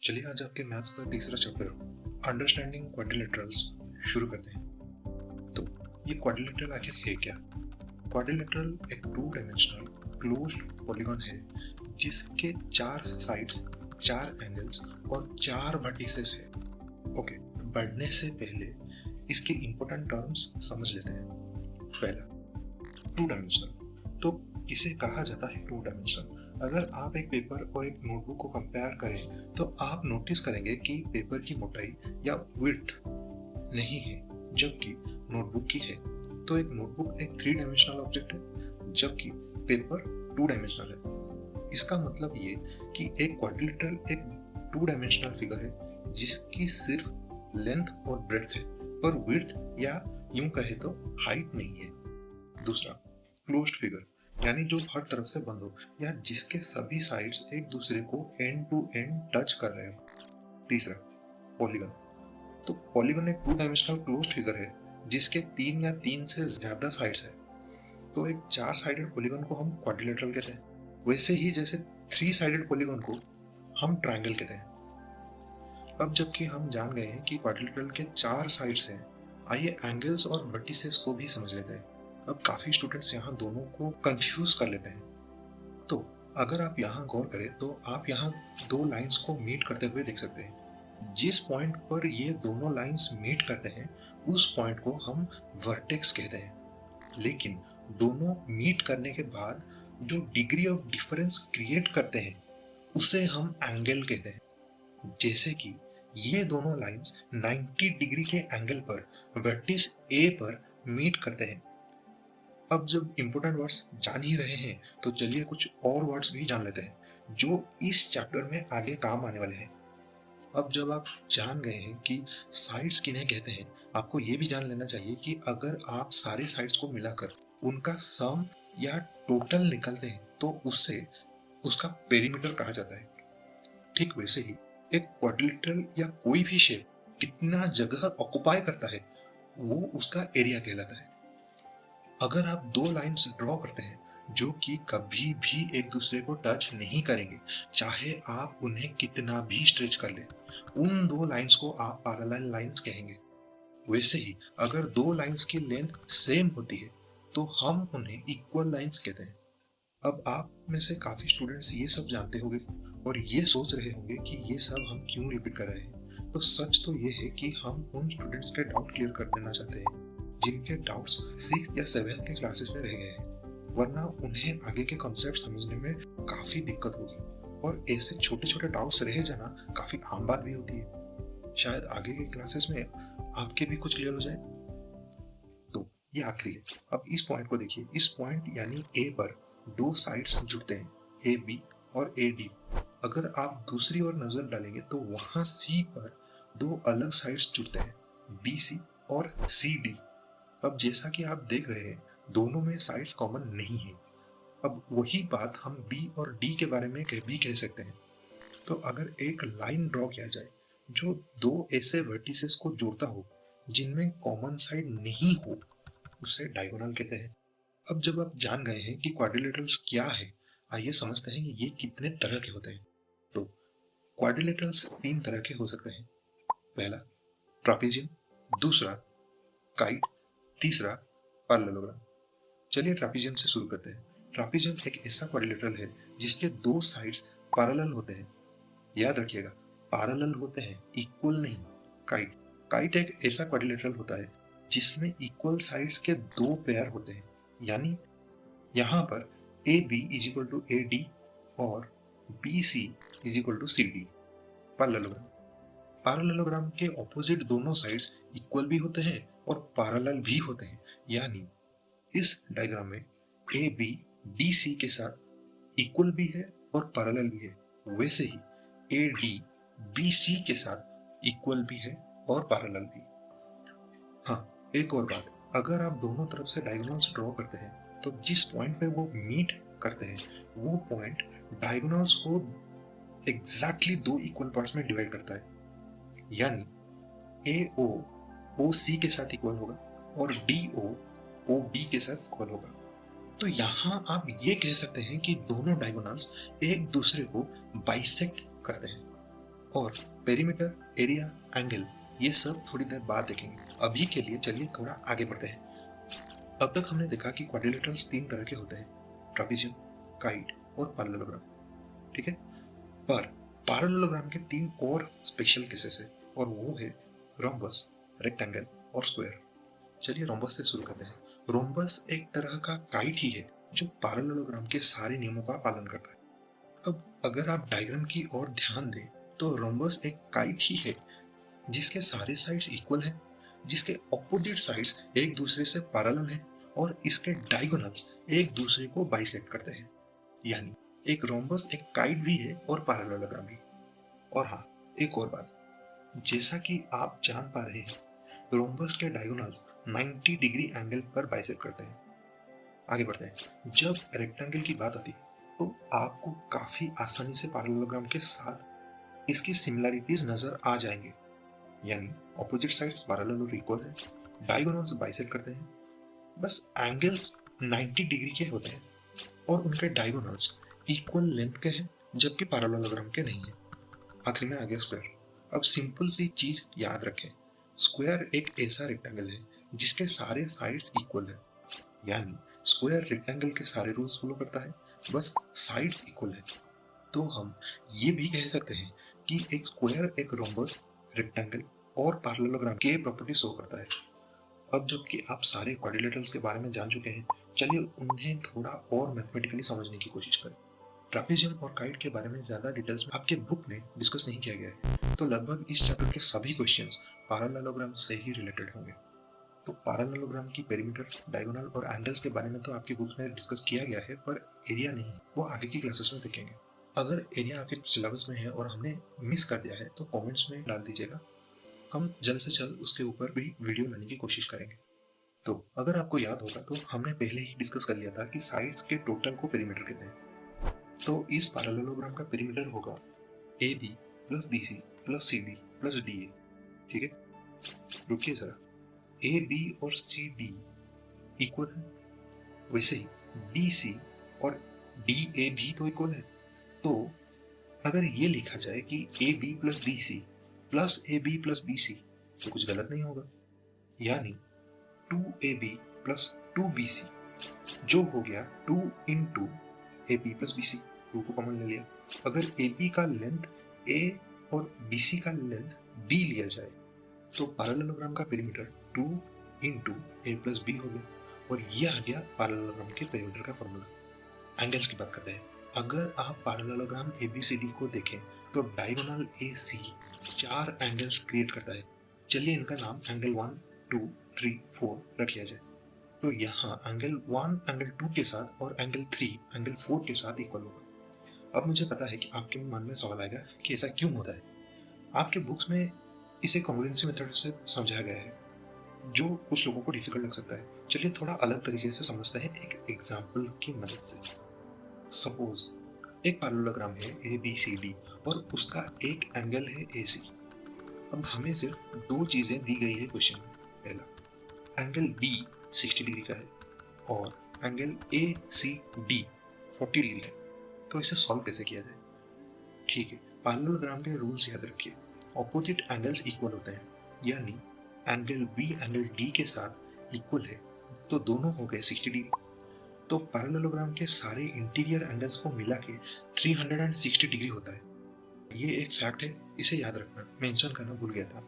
चलिए आज आपके मैथ्स का तीसरा चैप्टर अंडरस्टैंडिंग क्वाड्रिलेटरल्स शुरू करते हैं। तो ये क्वाड्रिलेटरल आखिर है क्या? क्वाड्रिलेटरल एक टू डायमेंशनल क्लोज्ड पॉलीगॉन है जिसके चार साइड्स, चार एंगल्स और चार वर्टिसेस है। ओके, बढ़ने से पहले इसके इंपॉर्टेंट टर्म्स समझ लेते हैं। पहला, टू डायमेंशनल। तो किसे कहा जाता है टू डायमेंशनल? अगर आप एक पेपर और एक नोटबुक को कंपेयर करें तो आप नोटिस करेंगे कि पेपर की मोटाई या विड्थ नहीं है जबकि नोटबुक की है। तो एक नोटबुक एक थ्री डायमेंशनल ऑब्जेक्ट है जबकि पेपर टू डायमेंशनल है। इसका मतलब ये कि एक क्वाड्रिलेटरल एक टू डायमेंशनल फिगर है जिसकी सिर्फ लेंथ और ब्रेड्थ है पर विड्थ या यूं कहे तो हाइट नहीं है। दूसरा, क्लोज्ड फिगर यानी जो हर तरफ से बंद हो या जिसके सभी साइड्स एक दूसरे को एंड टू एंड टच कर रहे हो। तीसरा, पॉलीगन। तो पॉलीगन एक टू डायमेंशनल क्लोज्ड फिगर है जिसके तीन या तीन से ज्यादा साइड्स है। तो एक चार साइडेड पॉलीगन को हम क्वाड्रिलेटरल कहते हैं, वैसे ही जैसे थ्री साइडेड पॉलीगन को हम ट्रायंगल कहते हैं। अब जबकि हम जान गए हैं कि क्वाड्रिलेटरल के चार साइड्स हैं, आइए एंगल्स और वर्टिसेस को भी समझ लेते हैं। अब काफी स्टूडेंट्स यहाँ दोनों को कंफ्यूज कर लेते हैं। तो अगर आप यहाँ गौर करें तो आप यहाँ दो लाइंस को मीट करते हुए देख सकते हैं। जिस पॉइंट पर ये दोनों लाइंस मीट करते हैं उस पॉइंट को हम वर्टेक्स कहते हैं। लेकिन दोनों मीट करने के बाद जो डिग्री ऑफ डिफरेंस क्रिएट करते हैं उसे हम एंगल कहते हैं। जैसे कि ये दोनों लाइंस 90 डिग्री के एंगल पर वर्टिस ए पर मीट करते हैं। अब जब इंपोर्टेंट वर्ड्स जान ही रहे हैं तो चलिए कुछ और वर्ड्स भी जान लेते हैं जो इस चैप्टर में आगे काम आने वाले हैं। अब जब आप जान गए हैं कि साइड्स किन्हें कहते हैं, आपको ये भी जान लेना चाहिए कि अगर आप सारे साइड्स को मिलाकर उनका सम या टोटल निकालते हैं तो उससे उसका पेरीमीटर कहा जाता है। ठीक वैसे ही एक क्वाड्रिलेटरल या कोई भी शेप कितना जगह ऑक्युपाई करता है वो उसका एरिया कहलाता है। अगर आप दो लाइंस ड्रॉ करते हैं जो कि कभी भी एक दूसरे को टच नहीं करेंगे, चाहे आप उन्हें कितना भी स्ट्रेच कर लें, उन दो लाइंस को आप पैरेलल लाइंस कहेंगे। वैसे ही अगर दो लाइंस की लेंथ सेम होती है तो हम उन्हें इक्वल लाइंस कहते हैं। अब आप में से काफी स्टूडेंट्स ये सब जानते होंगे और ये सोच रहे होंगे कि ये सब हम क्यों रिपीट कर रहे हैं। तो सच तो ये है कि हम उन स्टूडेंट्स के डाउट क्लियर कर देना चाहते हैं जिनके डाउट्स 6 या 7 के क्लासेस में रह गए हैं, वरना उन्हें आगे के कॉन्सेप्ट समझने में काफी दिक्कत होगी। और ऐसे छोटे छोटे डाउट्स रह जाना काफी आम बात भी होती है। शायद आगे के क्लासेस में आपके भी कुछ क्लियर हो जाए। तो ये आखिरी है। अब इस पॉइंट को देखिए। इस पॉइंट यानी ए पर दो साइड्स जुड़ते हैं, ए बी और ए डी। अगर आप दूसरी ओर नजर डालेंगे तो वहां सी पर दो अलग साइड्स जुड़ते हैं, बी सी और सी डी। अब जैसा कि आप देख रहे हैं दोनों में साइड्स कॉमन नहीं है। अब वही बात हम बी और डी के बारे में भी कह सकते हैं। तो अगर एक लाइन ड्रॉ किया जाए जो दो ऐसे वर्टिसेस को जोड़ता हो जिनमें कॉमन साइड नहीं हो, उसे डायगोनल कहते हैं। अब जब आप जान गए हैं कि क्वाड्रिलेटरल्स क्या है, आइए समझते हैं कि ये कितने तरह के होते हैं। तो क्वाड्रिलेटरल्स तीन तरह के हो सकते हैं। पहला, ट्रापेजियम। दूसरा, काइट। तीसरा, पैरेललोग्राम। चलिए ट्रापेजियम से शुरू करते हैं। ट्रापेजियम एक ऐसा क्वाड्रिलेटरल है जिसके दो साइड्स पैरेलल होते हैं। याद रखिएगा, पैरेलल होते हैं, इक्वल नहीं। काइट काइट एक ऐसा क्वाड्रिलेटरल होता है जिसमें इक्वल साइड्स के दो पेयर होते हैं, यानी यहाँ पर A B is equal to A D और B C is equal to C D. Parallelogram parallelogram के ऑपोजिट दोनों साइड्स इक्वल भी होते हैं और पैरेलल भी होते हैं, यानी इस डायग्राम में ए बी डी सी के साथ इक्वल भी है और पैरेलल भी है, वैसे ही ए डी बी सी के साथ इक्वल भी है और पैरेलल भी। हाँ, एक और बात, अगर आप दोनों तरफ से डायगोनल्स ड्रॉ करते हैं तो जिस पॉइंट पे वो मीट करते हैं वो पॉइंट डायगोनल्स को एग्जैक्टली दो इक्वल पार्ट्स में डिवाइड करता है, यानी ए ओ ओ सी के साथ इक्वल होगा और डी ओ ओ बी के साथ इक्वल होगा। तो यहाँ आप ये कह सकते हैं कि दोनों डायगोनल्स एक दूसरे को बाइसेक्ट करते हैं। और पेरीमीटर, एरिया, एंगल ये सब थोड़ी देर बाद देखेंगे। अभी के लिए चलिए थोड़ा आगे बढ़ते हैं। अब तक हमने देखा कि क्वाड्रिलेटरल्स 3 तरह के होते हैं, ट्रापेजियम, काइट और पैरेललोग्राम। ठीक है, पर पैरेललोग्राम के 3 और स्पेशल केसेस है, और वो है रोम्बस, रेक्टेंगल और स्क्वायर। चलिए रोम्बस से शुरू करते हैं। रोम्बस एक तरह का काइट ही है जो पैरेललोग्राम के सारे नियमों का पालन करता है। अब अगर आप डायग्राम की ओर ध्यान दें तो रोम्बस एक काइट ही है जिसके सारे साइड्स इक्वल हैं, जिसके ऑपोजिट साइड्स एक दूसरे से पैरेलल हैं और इसके डायगोनल्स एक दूसरे को बाइसेक्ट करते हैं। यानी एक रोम्बस एक काइट भी है और पैरेललोग्राम भी। और हाँ, एक और बात, जैसा कि आप जान पा रहे हैं, रोम्बस के डायगोनल्स 90 डिग्री एंगल पर बाइसेक्ट करते हैं। आगे बढ़ते हैं। जब रेक्टेंगल की बात आती है तो आपको काफी आसानी से पैरेललोग्राम के साथ इसकी सिमिलरिटीज नजर आ जाएंगे। यानी ऑपोजिट साइड्स पैरेलल और इक्वल है, डायगोनल्स बाइसेक्ट करते हैं, बस एंगल्स 90 डिग्री के होते हैं और उनके डायगोनल्स इक्वल लेंथ के हैं, जबकि पैरेललोग्राम के नहीं है। आखिर में आ गया स्क्वायर। अब सिंपल सी चीज याद रखें, स्क्वायर एक ऐसा रेक्टेंगल है जिसके सारे साइड्स इक्वल है। यानी स्क्वायर रेक्टेंगल के सारे रूल्स फॉलो करता है, बस साइड्स इक्वल है। तो हम ये भी कह सकते हैं कि एक स्क्वायर एक रोम्बस, रेक्टेंगल और पैरेललोग्राम के प्रॉपर्टी शो करता है। अब जबकि आप सारे क्वाड्रिलेटरल्स के बारे में जान चुके हैं, चलिए उन्हें थोड़ा और मैथमेटिकली समझने की कोशिश करें। ट्रापेजियम और काइट के बारे में ज्यादा डिटेल्स में आपके बुक में डिस्कस नहीं किया गया है, तो लगभग इस चैप्टर के सभी क्वेश्चंस पैरेललोग्राम से ही रिलेटेड होंगे। तो पैरेललोग्राम की पेरीमीटर, डायगोनल और एंगल्स के बारे में तो आपकी बुक में डिस्कस किया गया है, पर एरिया नहीं, वो आगे की क्लासेस में देखेंगे। अगर एरिया आपके सिलेबस में है और हमने मिस कर दिया है तो कमेंट्स में डाल दीजिएगा, हम जल्द से जल्द उसके ऊपर भी वीडियो लाने की कोशिश करेंगे। तो अगर आपको याद होगा तो हमने पहले ही डिस्कस कर लिया था कि साइड्स के टोटल को पेरीमीटर कहते हैं। तो इस पैरेललोग्राम का पेरीमीटर होगा A B plus B C plus C D plus D A. ठीक है, रुकिए जरा, ए बी और सी डी इक्वल है, वैसे ही बी सी और डी ए भी तो इक्वल है। तो अगर ये लिखा जाए कि A B plus B C plus A B plus B C तो कुछ गलत नहीं होगा। यानी 2ab प्लस 2bc जो हो गया 2 into A B plus B C, 2 को कॉमन ले लिया। अगर ए बी का लेंथ a और बी सी का लेंथ b लिया जाए तो पैरेललोग्राम का perimeter 2 into A plus B हो गया, और ये आ गया पैरेललोग्राम के पेरीमीटर का फॉर्मूला। एंगल्स की बात करते हैं। अगर आप parallelogram A B C D को देखें तो diagonal A C 4 angles create करता है। चलिए इनका नाम एंगल 1, 2, 3, 4 रख लिया जाए। तो यहाँ एंगल 1 एंगल 2 के साथ और एंगल 3 एंगल 4 के साथ इक्वल होगा। अब मुझे पता है कि आपके मन में सवाल आएगा कि ऐसा क्यों होता है। आपके बुक्स में इसे कॉन्ग्रुएंसी मेथड से समझाया गया है, जो कुछ लोगों को डिफिकल्ट लग सकता है। चलिए थोड़ा अलग तरीके से समझते हैं एक एग्जाम्पल की मदद से। सपोज एक पैरेललोग्राम है ए बी सी डी और उसका एक एंगल है ए सी। अब हमें सिर्फ 2 चीजें दी गई है क्वेश्चन में। पहला, एंगल बी 60 डिग्री का है और angle A C D 40 degree है। तो इसे सॉल्व कैसे किया जाए? ठीक है, पैरेललोग्राम के रूल्स याद रखिए। ऑपोजिट एंगल्स इक्वल होते हैं, यानी एंगल बी एंगल डी के साथ इक्वल है तो दोनों हो गए 60 डिग्री। तो पैरेललोग्राम के सारे इंटीरियर एंगल्स को मिला के 360 डिग्री होता है। ये एक फैक्ट है, इसे याद रखना, मेंशन करना भूल गया था।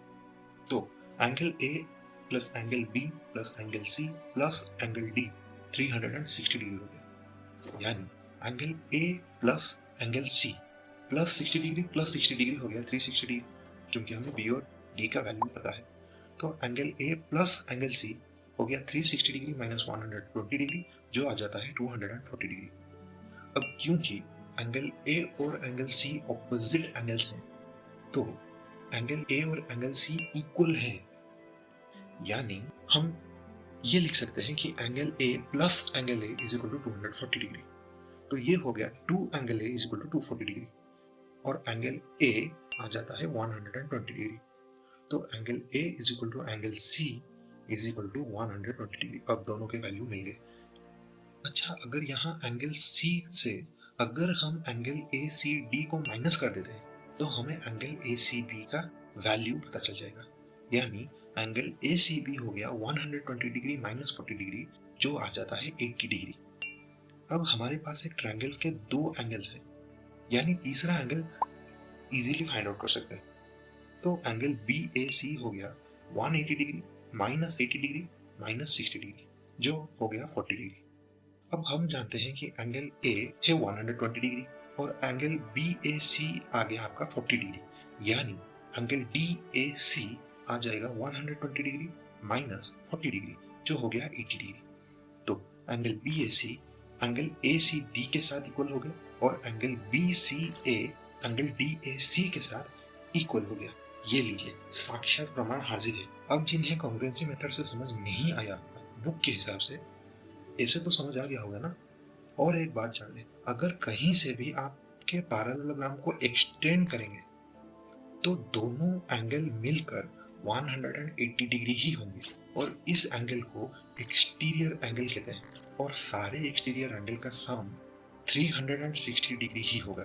तो angle A plus angle B plus angle C plus angle D 360 degree हो गया। यानी angle A plus angle C plus 60 degree plus 60 degree हो गया 360 डिग्री, क्योंकि हमें बी और डी का वैल्यू पता है। तो angle A plus angle C हो गया 360 डिग्री माइनस 120 डिग्री, जो आ जाता है 240 डिग्री। अब क्योंकि एंगल ए और एंगल सी ऑपोजिट एंगल्स हैं, तो एंगल ए और एंगल सी इक्वल है। यानी हम ये लिख सकते हैं कि angle A plus angle A is equal to 240 degree. तो ये हो गया 2 angle A is equal to 240 degree और एंगल ए आ जाता है 120 डिग्री। तो angle A is equal to angle C is equal to 120 degree. अब दोनों के वैल्यू मिल गए। अच्छा, अगर यहाँ एंगल सी से अगर हम एंगल ए सी डी को माइनस कर देते हैं तो हमें एंगल ए सी बी का वैल्यू पता चल जाएगा। यानी एंगल ए सी बी हो गया 120 डिग्री माइनस 40 डिग्री, जो आ जाता है 80 डिग्री। अब हमारे पास एक ट्रायंगल के दो एंगल्स हैं, यानी तीसरा एंगल इजीली फाइंड आउट कर सकते हैं। तो एंगल बी ए सी हो गया 180 degree minus 80 degree minus 60 degree, जो हो गया 40 डिग्री। अब हम जानते हैं कि एंगल ए है 120 डिग्री और एंगल बी ए सी आ गया आपका 40 डिग्री, यानी एंगल डी ए सी आ जाएगा 120 डिग्री माइनस 40 डिग्री, जो हो गया 80 डिग्री। तो angle B A C angle A C D के साथ इक्वल हो गया और angle B C A angle D A C के साथ इक्वल हो गया। ये लीजिए, साक्षात प्रमाण हाजिर है। अब जिन्हें कॉन्ग्रुएंसी मेथड से समझ नहीं आया बुक के हिसाब से, ऐसे तो समझ आ गया होगा ना। और एक बात जान लें, अगर कहीं से भी आपके पैरेललोग्राम को एक्सटेंड करेंगे तो दोनों एंगल मिलकर 180 डिग्री ही होंगे और इस एंगल को एक्सटीरियर एंगल कहते हैं और सारे एक्सटीरियर एंगल का सम 360 डिग्री ही होगा,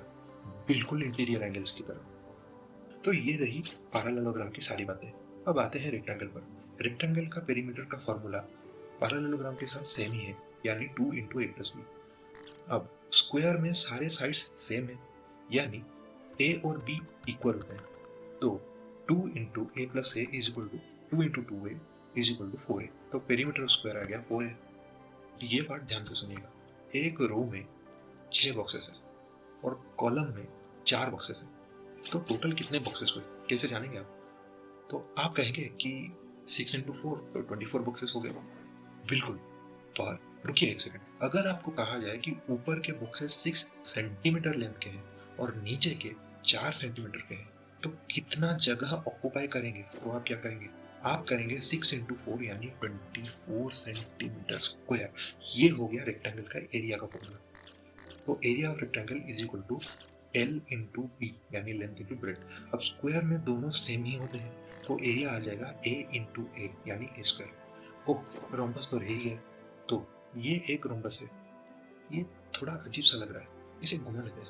बिल्कुल इंटीरियर एंगल्स की तरह। तो ये रही पैरेललोग्राम की सारी बातें। अब आते हैं रेक्टेंगल पर। रेक्टेंगल का पेरीमीटर का फॉर्मूला पैरेललोग्राम के साथ सेम ही है, यानी 2 × a + b। अब स्क्वायर में सारे साइड्स सेम है, यानी a और b इक्वल होते हैं। तो 2 × a + a = 2 × 2a = 4a। तो पेरीमीटर स्क्वायर आ गया 4a। ये बात ध्यान से सुनिएगा, एक रो में 6 बॉक्सेस हैं और कॉलम में 4 बॉक्सेस हैं। तो टोटल कितने बॉक्सेस हुए, कैसे जानेंगे आप? तो आप कहेंगे कि 6 × 4 तो 24 बॉक्सेस हो गए। बिल्कुल, पर रुकिए एक सेकंड। अगर आपको कहा जाए कि ऊपर के बॉक्सेस 6 सेंटीमीटर लेंथ के हैं और नीचे के 4 सेंटीमीटर के हैं, तो कितना जगह ऑक्युपाई करेंगे? तो आप क्या करेंगे? आप करेंगे 6 × 4 यानी 24 सेंटीमीटर स्क्वायर। ये हो गया रेक्टेंगल का एरिया का फॉर्मूला। तो area of rectangle = L × B यानी लेंथ × ब्रेड्थ। अब स्क्वायर में दोनों सेम ही होते हैं, तो एरिया आ जाएगा A × A यानी A²। ओह, रोम्बस तो रह ही गया। तो ये एक रोम्बस है, ये थोड़ा अजीब सा लग रहा है, इसे घुमा लेते हैं।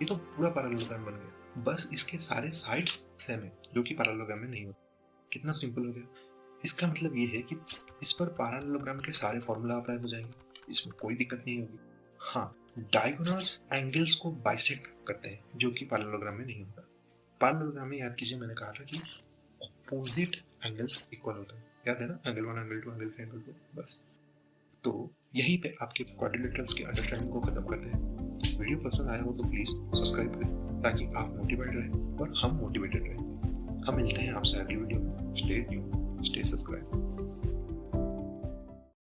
ये तो पूरा पैरेललोग्राम बन गया, बस इसके सारे साइड्स सेम है, जो कि पैरेललोग्राम में नहीं होता। कितना सिंपल हो गया। इसका मतलब ये है कि इस पर पैरेललोग्राम के सारे फॉर्मूला अप्लाई हो जाएंगे, इसमें कोई दिक्कत नहीं होगी। हाँ, डायगोनल्स एंगल्स को बाइसेक्ट करते हैं, जो कि पैरेललोग्राम में नहीं होता। पैरेललोग्राम में याद कीजिए, मैंने कहा था कि ऑपोजिट एंगल्स इक्वल होते हैं, याद है ना? एंगल 1, एंगल 2, एंगल 3, एंगल 4, बस। तो यहीं पे आपके क्वाड्रिलेटरल्स की अंडरस्टैंडिंग को खत्म करते हैं। वीडियो पसंद आया हो तो प्लीज सब्सक्राइब करें, ताकि आप मोटिवेटेड रहें और हम मोटिवेटेड रहें। हम मिलते हैं आपसे अगली वीडियो में। Stay tuned, stay subscribe.